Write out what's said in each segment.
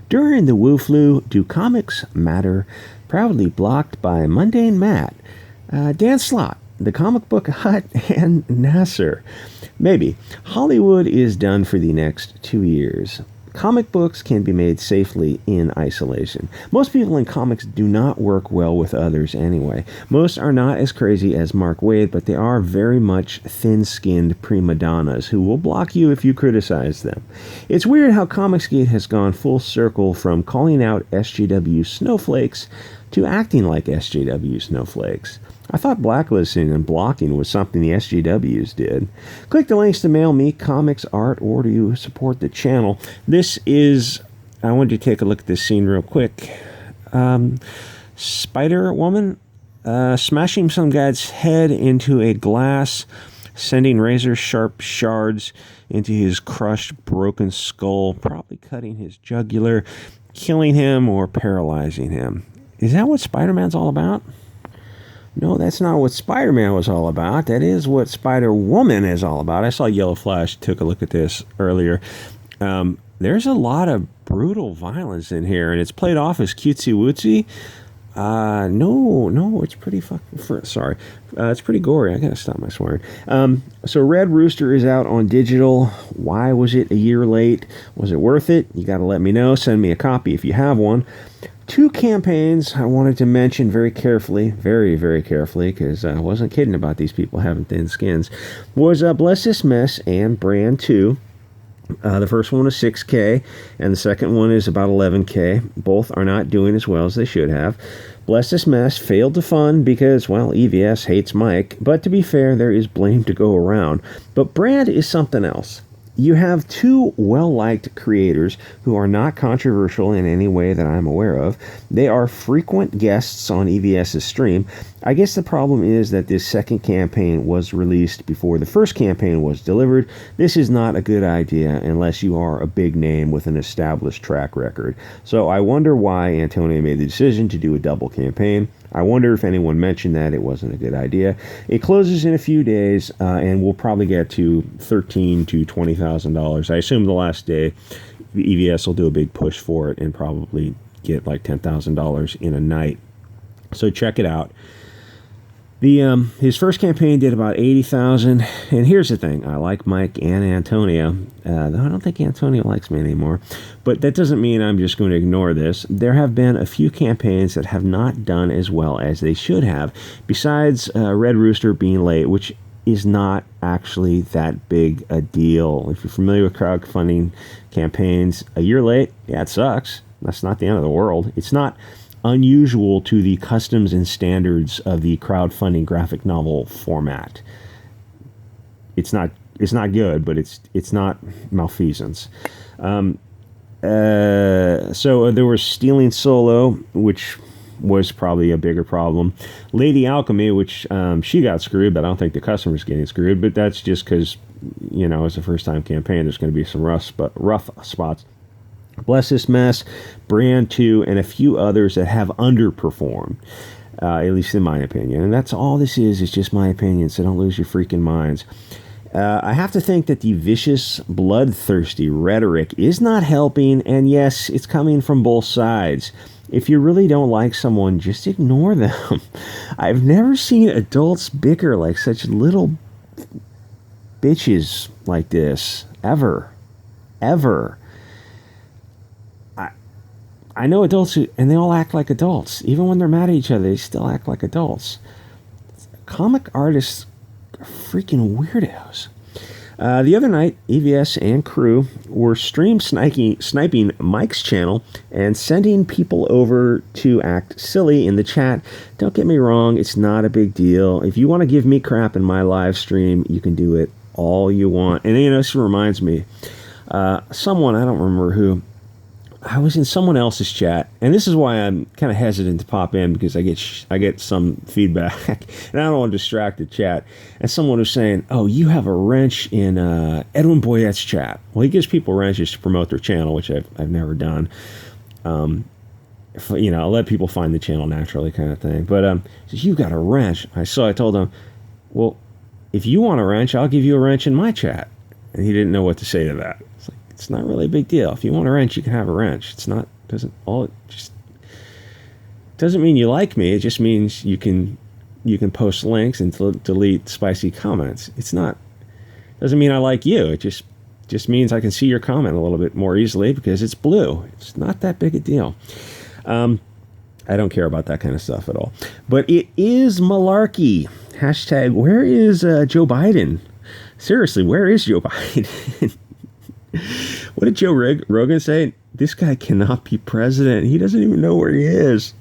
During the WuFlu, Do Comics Matter? Proudly blocked by Mundane Matt, Dan Slott, The Comic Book Hut, and Nasser. Maybe. Hollywood is done for the next 2 years. Comic books can be made safely in isolation. Most people in comics do not work well with others anyway. Most are not as crazy as Mark Waid, but they are very much thin-skinned prima donnas who will block you if you criticize them. It's weird how Comicsgate has gone full circle from calling out SJW snowflakes to acting like SJW snowflakes. I thought blacklisting and blocking was something the SJWs did. Click the links to mail me comics, art, or to support the channel. This is... I wanted to take a look at this scene real quick. Spider-Woman smashing some guy's head into a glass, sending razor-sharp shards into his crushed, broken skull, probably cutting his jugular, killing him, or paralyzing him. Is that what Spider-Man's all about? No, that's not what Spider-Man was all about. That is what Spider-Woman is all about. I saw Yellow Flash, took a look at this earlier. There's a lot of brutal violence in here, and it's played off as cutesy-wootsy. No, it's pretty sorry. It's pretty gory. I gotta stop my swearing. So Red Rooster is out on digital. Why was it a year late? Was it worth it? You gotta let me know. Send me a copy if you have one. 2 campaigns I wanted to mention very carefully, very, very carefully, because I wasn't kidding about these people having thin skins, was Bless This Mess and Brand 2. The first one is 6K, and the second one is about 11K. Both are not doing as well as they should have. Bless This Mess failed to fund because, well, EVS hates Mike, but to be fair, there is blame to go around. But Brand is something else. You have 2 well-liked creators who are not controversial in any way that I'm aware of. They are frequent guests on EVS's stream. I guess the problem is that this second campaign was released before the first campaign was delivered. This is not a good idea unless you are a big name with an established track record. So I wonder why Antonio made the decision to do a double campaign. I wonder if anyone mentioned that it wasn't a good idea. It closes in a few days, and we'll probably get to $13,000 to $20,000. I assume the last day EVS will do a big push for it and probably get like $10,000 in a night. So check it out. His first campaign did about 80,000, and here's the thing: I like Mike and Antonio. Though I don't think Antonio likes me anymore, but that doesn't mean I'm just going to ignore this. There have been a few campaigns that have not done as well as they should have. Besides Red Rooster being late, which is not actually that big a deal. If you're familiar with crowdfunding campaigns, a year late, yeah, it sucks. That's not the end of the world. It's not unusual to the customs and standards of the crowdfunding graphic novel format. It's not good, but it's not malfeasance. So there was Stealing Solo, which was probably a bigger problem. Lady Alchemy, which she got screwed, but I don't think the customer's getting screwed. But that's just because, it's a first-time campaign. There's going to be some rough spots. Bless This Mess, Brand 2, and a few others that have underperformed, at least in my opinion. And that's all this is just my opinion, so don't lose your freaking minds. I have to think that the vicious, bloodthirsty rhetoric is not helping, and yes, it's coming from both sides. If you really don't like someone, just ignore them. I've never seen adults bicker like such little bitches like this, ever. I know adults and they all act like adults. Even when they're mad at each other, they still act like adults. Comic artists are freaking weirdos. The other night, EVS and crew were stream sniping Mike's channel and sending people over to act silly in the chat. Don't get me wrong, it's not a big deal. If you want to give me crap in my live stream, you can do it all you want. And this reminds me, someone, I don't remember who, I was in someone else's chat, and this is why I'm kind of hesitant to pop in, because I get some feedback, and I don't want to distract the chat. And someone was saying, "Oh, you have a wrench in Edwin Boyette's chat." Well, he gives people wrenches to promote their channel, which I've never done. I'll let people find the channel naturally, kind of thing. But he says, "You got a wrench." I told him, "Well, if you want a wrench, I'll give you a wrench in my chat." And he didn't know what to say to that. It's not really a big deal. If you want a wrench, you can have a wrench. It's not Doesn't mean you like me. It just means you can post links and delete spicy comments. Doesn't mean I like you. It just means I can see your comment a little bit more easily because it's blue. It's not that big a deal. I don't care about that kind of stuff at all. But it is malarkey. Hashtag, where is Joe Biden? Seriously, where is Joe Biden? What did Joe Rogan say? This guy cannot be president. He doesn't even know where he is.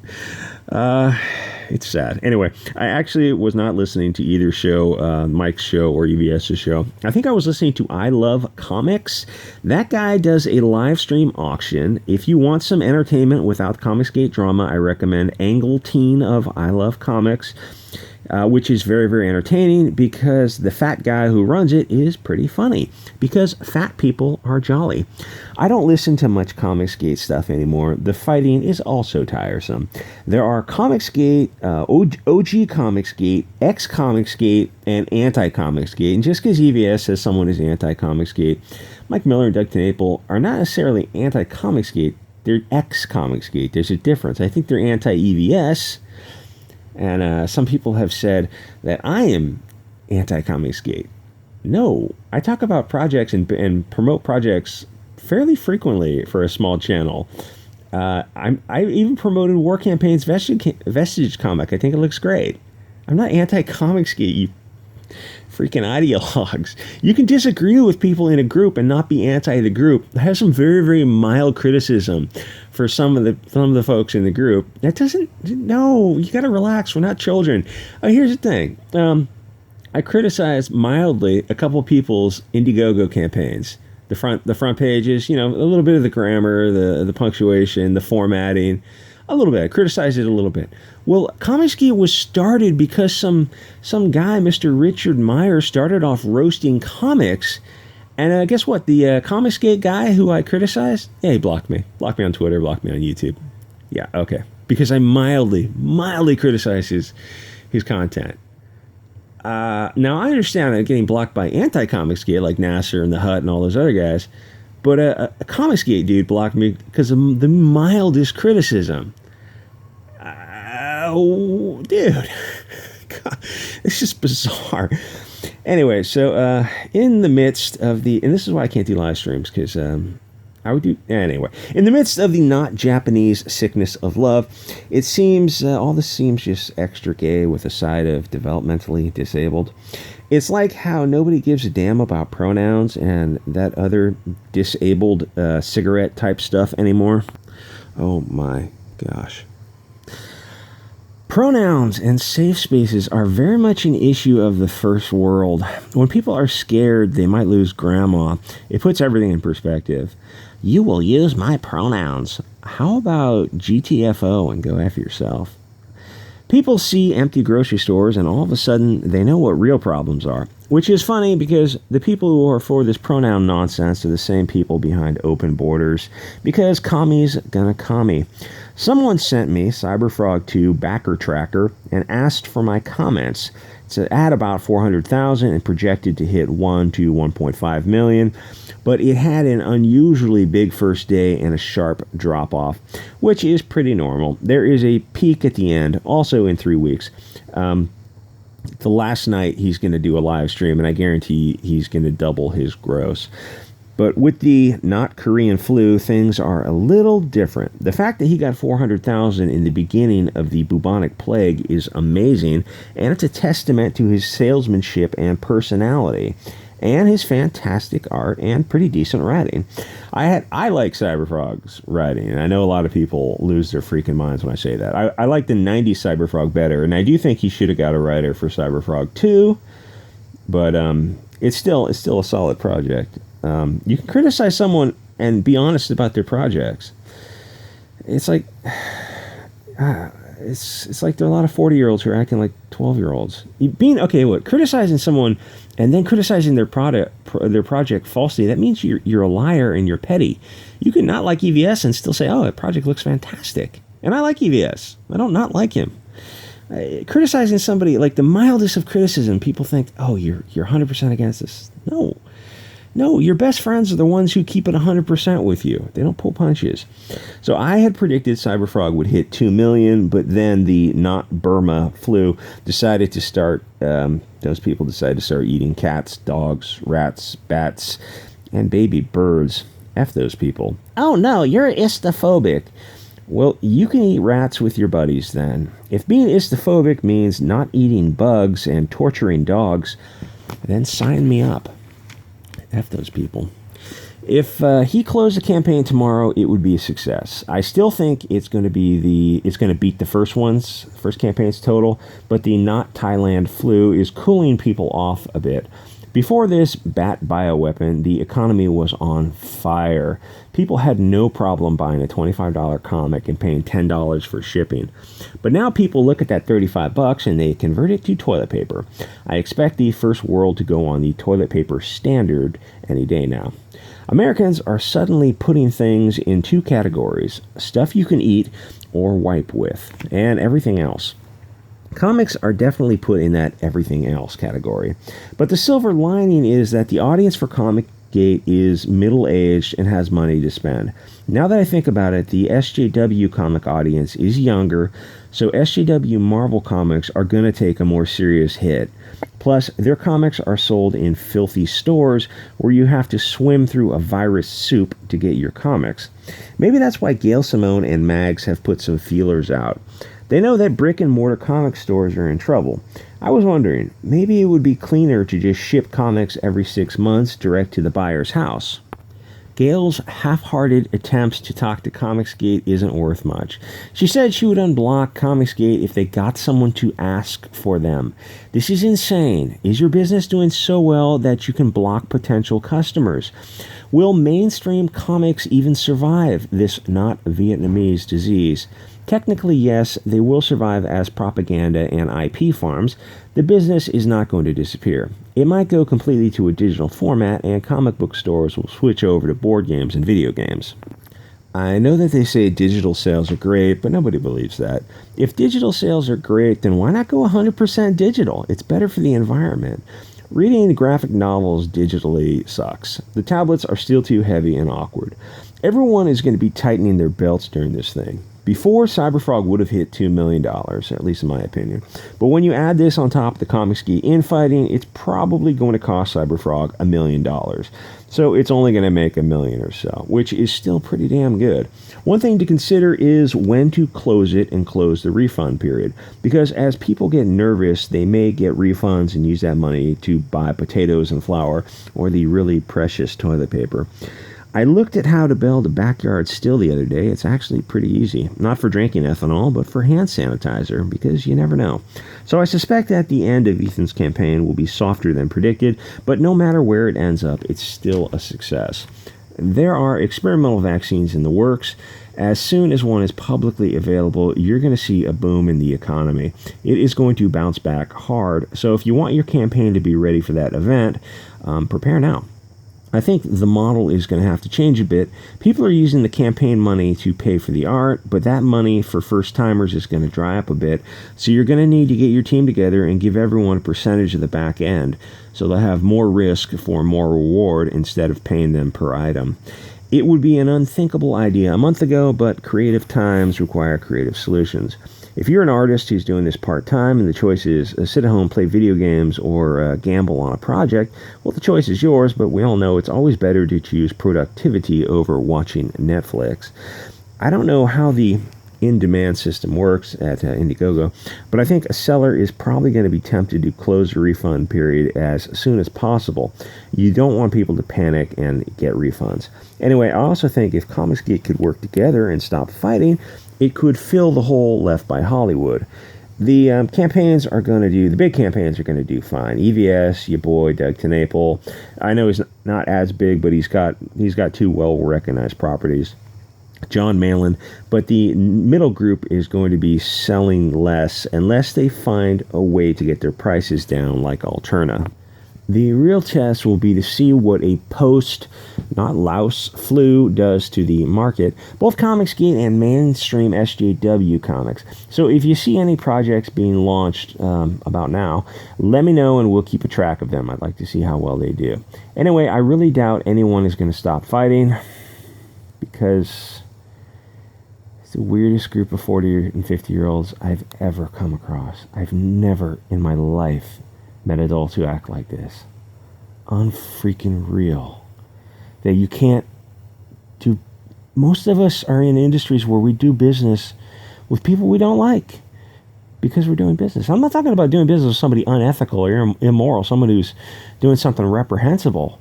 It's sad. Anyway, I actually was not listening to either show, Mike's show or EVS's show. I think I was listening to I Love Comics. That guy does a live stream auction. If you want some entertainment without Comicsgate drama, I recommend Angle Teen of I Love Comics. Which is very, very entertaining because the fat guy who runs it is pretty funny because fat people are jolly. I don't listen to much Comicsgate stuff anymore. The fighting is also tiresome. There are Comicsgate, OG Comicsgate, ex-Comicsgate, and anti-Comicsgate. And just because EVS says someone is anti-Comicsgate, Mike Miller and Doug TenNapel are not necessarily anti-Comicsgate. They're ex-Comicsgate. There's a difference. I think they're anti-EVS. And some people have said that I am anti-Comicsgate. No, I talk about projects and promote projects fairly frequently for a small channel. I even promoted War Campaign's Vestige comic. I think it looks great. I'm not anti-Comicsgate, you freaking ideologues. You can disagree with people in a group and not be anti the group. I have some very, very mild criticism for some of the folks in the group. That doesn't, no, you got to relax. We're not children. Here's the thing. I criticized mildly a couple people's Indiegogo campaigns. The front pages, a little bit of the grammar, the punctuation, the formatting, a little bit. I criticized it a little bit. Well, Comicsgate was started because some guy, Mr. Richard Meyer, started off roasting comics. And guess what? The Comicsgate guy who I criticized, yeah, he blocked me. Blocked me on Twitter, blocked me on YouTube. Yeah, okay. Because I mildly criticized his content. Now, I understand I'm getting blocked by anti-Comicsgate like Nasser and The Hut and all those other guys. But a Comicsgate dude blocked me because of the mildest criticism. Oh, dude. God, it's just bizarre. Anyway, so in the midst of and this is why I can't do live streams, because I would do, anyway. In the midst of the not Japanese sickness of love, it seems, all this seems just extra gay with a side of developmentally disabled. It's like how nobody gives a damn about pronouns and that other disabled cigarette type stuff anymore. Oh my gosh. Pronouns and safe spaces are very much an issue of the first world. When people are scared they might lose grandma, it puts everything in perspective. You will use my pronouns. How about GTFO and go F yourself? People see empty grocery stores and all of a sudden they know what real problems are. Which is funny because the people who are for this pronoun nonsense are the same people behind open borders. Because commies gonna commie. Someone sent me Cyberfrog 2 backer tracker and asked for my comments. It's at about 400,000 and projected to hit 1 to 1.5 million. But it had an unusually big first day and a sharp drop-off, which is pretty normal. There is a peak at the end, also in 3 weeks. The last night he's going to do a live stream, and I guarantee he's going to double his gross. But with the not Korean flu, things are a little different. The fact that he got 400,000 in the beginning of the bubonic plague is amazing, and it's a testament to his salesmanship and personality, and his fantastic art and pretty decent writing. I like Cyberfrog's writing, and I know a lot of people lose their freaking minds when I say that. I like the 90s Cyberfrog better, and I do think he should have got a writer for Cyberfrog 2, but it's still a solid project. You can criticize someone and be honest about their projects. It's like it's like there are a lot of 40-year-olds who are acting like 12-year-olds. Criticizing someone and then criticizing their project falsely, that means you're a liar and you're petty. You can not like EVS and still say, oh, that project looks fantastic. And I like EVS. I don't not like him. Criticizing somebody, like the mildest of criticism, people think, oh, you're 100% against this. No. No, your best friends are the ones who keep it 100% with you. They don't pull punches. So I had predicted Cyberfrog would hit 2 million, but then the not Burma flu decided to start, those people decided to start eating cats, dogs, rats, bats, and baby birds. F those people. Oh no, you're istophobic. Well, you can eat rats with your buddies then. If being istophobic means not eating bugs and torturing dogs, then sign me up. F those people. If he closed the campaign tomorrow, it would be a success. I still think it's going to beat the first campaign's total, but the not Thailand flu is cooling people off a bit. Before this bat bioweapon, the economy was on fire. People had no problem buying a $25 comic and paying $10 for shipping. But now people look at that $35 and they convert it to toilet paper. I expect the first world to go on the toilet paper standard any day now. Americans are suddenly putting things in two categories: stuff you can eat or wipe with, and everything else. Comics are definitely put in that everything else category. But the silver lining is that the audience for Comicsgate is middle-aged and has money to spend. Now that I think about it, the SJW comic audience is younger, so SJW Marvel comics are going to take a more serious hit. Plus, their comics are sold in filthy stores where you have to swim through a virus soup to get your comics. Maybe that's why Gail Simone and Mags have put some feelers out. They know that brick-and-mortar comic stores are in trouble. I was wondering, maybe it would be cleaner to just ship comics every 6 months direct to the buyer's house. Gail's half-hearted attempts to talk to Comicsgate isn't worth much. She said she would unblock Comicsgate if they got someone to ask for them. This is insane. Is your business doing so well that you can block potential customers? Will mainstream comics even survive this not Vietnamese disease? Technically, yes, they will survive as propaganda and IP farms. The business is not going to disappear. It might go completely to a digital format, and comic book stores will switch over to board games and video games. I know that they say digital sales are great, but nobody believes that. If digital sales are great, then why not go 100% digital? It's better for the environment. Reading graphic novels digitally sucks. The tablets are still too heavy and awkward. Everyone is going to be tightening their belts during this thing. Before, Cyberfrog would have hit $2 million, at least in my opinion. But when you add this on top of the Comicsgate infighting, it's probably going to cost Cyberfrog $1 million. So it's only going to make $1 million or so, which is still pretty damn good. One thing to consider is when to close it and close the refund period. Because as people get nervous, they may get refunds and use that money to buy potatoes and flour or the really precious toilet paper. I looked at how to build a backyard still the other day. It's actually pretty easy. Not for drinking ethanol, but for hand sanitizer, because you never know. So I suspect that the end of Ethan's campaign will be softer than predicted, but no matter where it ends up, it's still a success. There are experimental vaccines in the works. As soon as one is publicly available, you're going to see a boom in the economy. It is going to bounce back hard, so if you want your campaign to be ready for that event, prepare now. I think the model is going to have to change a bit. People are using the campaign money to pay for the art, but that money for first-timers is going to dry up a bit. So you're going to need to get your team together and give everyone a percentage of the back end, so they'll have more risk for more reward instead of paying them per item. It would be an unthinkable idea a month ago, but creative times require creative solutions. If you're an artist who's doing this part-time and the choice is sit at home, play video games, or gamble on a project, well, the choice is yours, but we all know it's always better to choose productivity over watching Netflix. I don't know how the in-demand system works at Indiegogo, but I think a seller is probably going to be tempted to close the refund period as soon as possible. You don't want people to panic and get refunds. Anyway, I also think if Comicsgate could work together and stop fighting, it could fill the hole left by Hollywood. The big campaigns are going to do fine. EVS, your boy Doug TenNapel. I know he's not as big, but he's got two well-recognized properties. John Malin, but the middle group is going to be selling less unless they find a way to get their prices down like ALTERNA. The real test will be to see what a post, not louse, flu does to the market, both Comicsgate and mainstream SJW comics. So if you see any projects being launched about now, let me know and we'll keep a track of them. I'd like to see how well they do. Anyway, I really doubt anyone is going to stop fighting because it's the weirdest group of 40 and 50-year-olds I've ever come across. I've never in my life met adults who act like this. Unfreaking real. That you can't do. Most of us are in industries where we do business with people we don't like because we're doing business. I'm not talking about doing business with somebody unethical or immoral, someone who's doing something reprehensible.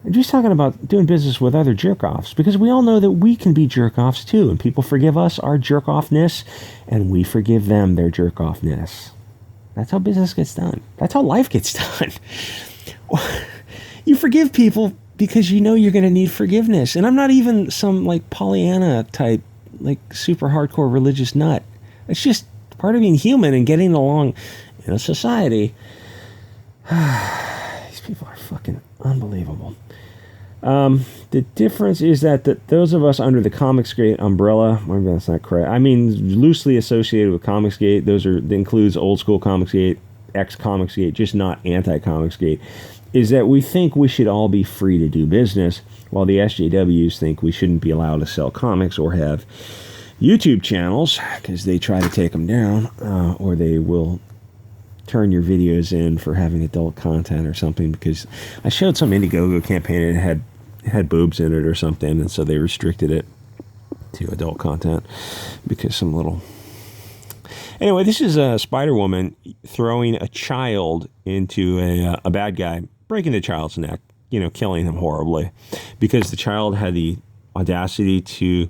I'm just talking about doing business with other jerk-offs, because we all know that we can be jerk-offs too, and people forgive us our jerk-offness, and we forgive them their jerk-offness. That's how business gets done. That's how life gets done. You forgive people because you know you're going to need forgiveness. And I'm not even some like Pollyanna type, like super hardcore religious nut. It's just part of being human and getting along in a society. These people are fucking unbelievable. The difference is that those of us under the Comicsgate umbrella, maybe that's not correct. I mean, loosely associated with Comicsgate. That includes old school Comicsgate, ex-Comicsgate, just not anti-Comicsgate. Is that we think we should all be free to do business, while the SJWs think we shouldn't be allowed to sell comics or have YouTube channels because they try to take them down, or they will turn your videos in for having adult content or something, because I showed some Indiegogo campaign and it had boobs in it or something, and so they restricted it to adult content because some little... Anyway, this is a Spider-Woman throwing a child into a bad guy, breaking the child's neck, killing him horribly, because the child had the audacity to...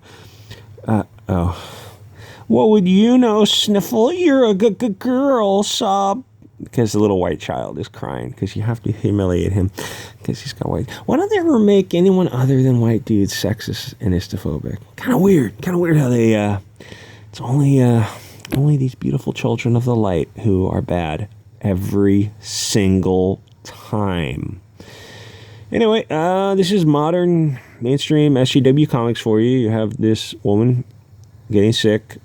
what would you know, Sniffle? You're a good girl, sob. Because the little white child is crying because you have to humiliate him because he's got white. Why don't they ever make anyone other than white dudes sexist and istophobic? Kind of weird how they it's only these beautiful children of the light who are bad every single time. Anyway, this is modern mainstream SJW comics for you. You have this woman getting sick.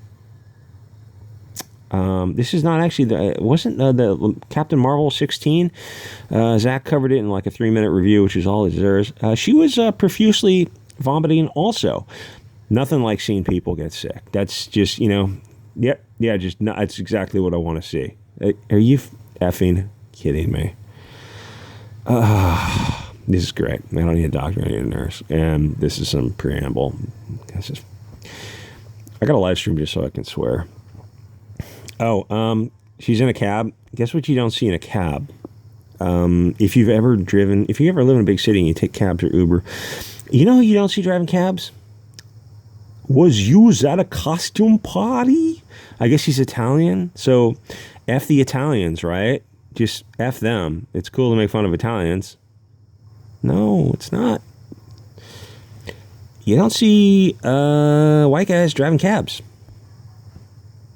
This is not actually the Captain Marvel 16. Zach covered it in like a 3-minute review, which is all it deserves. She was profusely vomiting also. Nothing like seeing people get sick. That's just, that's exactly what I want to see. Are you effing kidding me? This is great. I don't need a doctor, I need a nurse. And this is some preamble. I got a live stream just so I can swear. She's in a cab. Guess what you don't see in a cab? If you ever live in a big city and you take cabs or Uber, you know who you don't see driving cabs? Was you at a costume party? I guess she's Italian, so F the Italians, right? Just F them. It's cool to make fun of Italians. No, it's not. You don't see white guys driving cabs.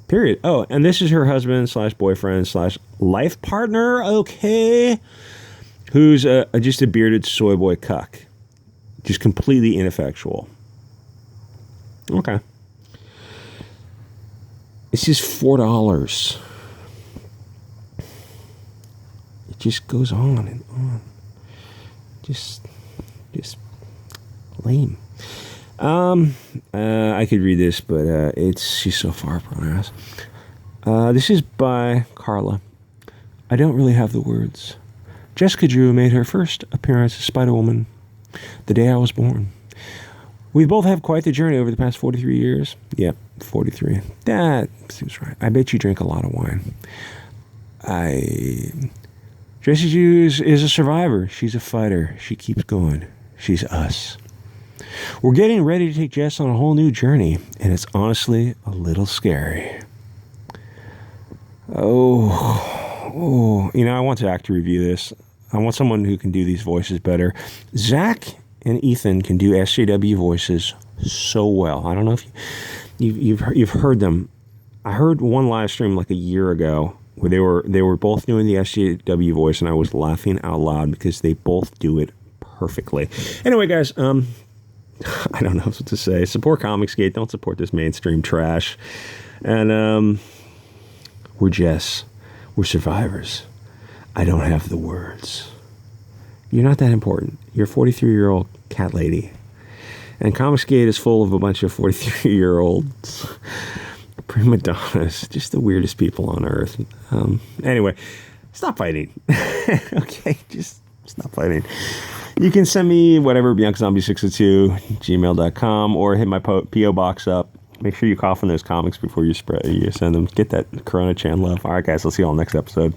Period. Oh, and this is her husband / boyfriend / life partner, okay, who's just a bearded soy boy cuck. Just completely ineffectual. Okay. This is $4. It just goes on and on. Just lame. I could read this, but she's so far up on her ass. This is by Carla. I don't really have the words. Jessica Drew made her first appearance as Spider-Woman the day I was born. We both have quite the journey over the past 43 years. Yep, 43. That seems right. I bet you drink a lot of wine. Jessica Drew is a survivor. She's a fighter. She keeps going. She's us. We're getting ready to take Jess on a whole new journey, and it's honestly a little scary. I want Zach to review this. I want someone who can do these voices better. Zach and Ethan can do SJW voices so well. I don't know if you've heard them. I heard one live stream like a year ago They were both doing the SJW voice, and I was laughing out loud because they both do it perfectly. Anyway, guys, I don't know what to say. Support Comicsgate. Don't support this mainstream trash. And we're Jess. We're survivors. I don't have the words. You're not that important. You're a 43-year-old cat lady. And Comicsgate is full of a bunch of 43-year-olds. Prima donnas. Just the weirdest people on earth. Anyway, stop fighting. Okay, just stop fighting. You can send me whatever, BiancaZombie602, gmail.com, or hit my P.O. box up. Make sure you cough on those comics before you send them. Get that Corona Chan love. All right, guys, I'll see you all next episode.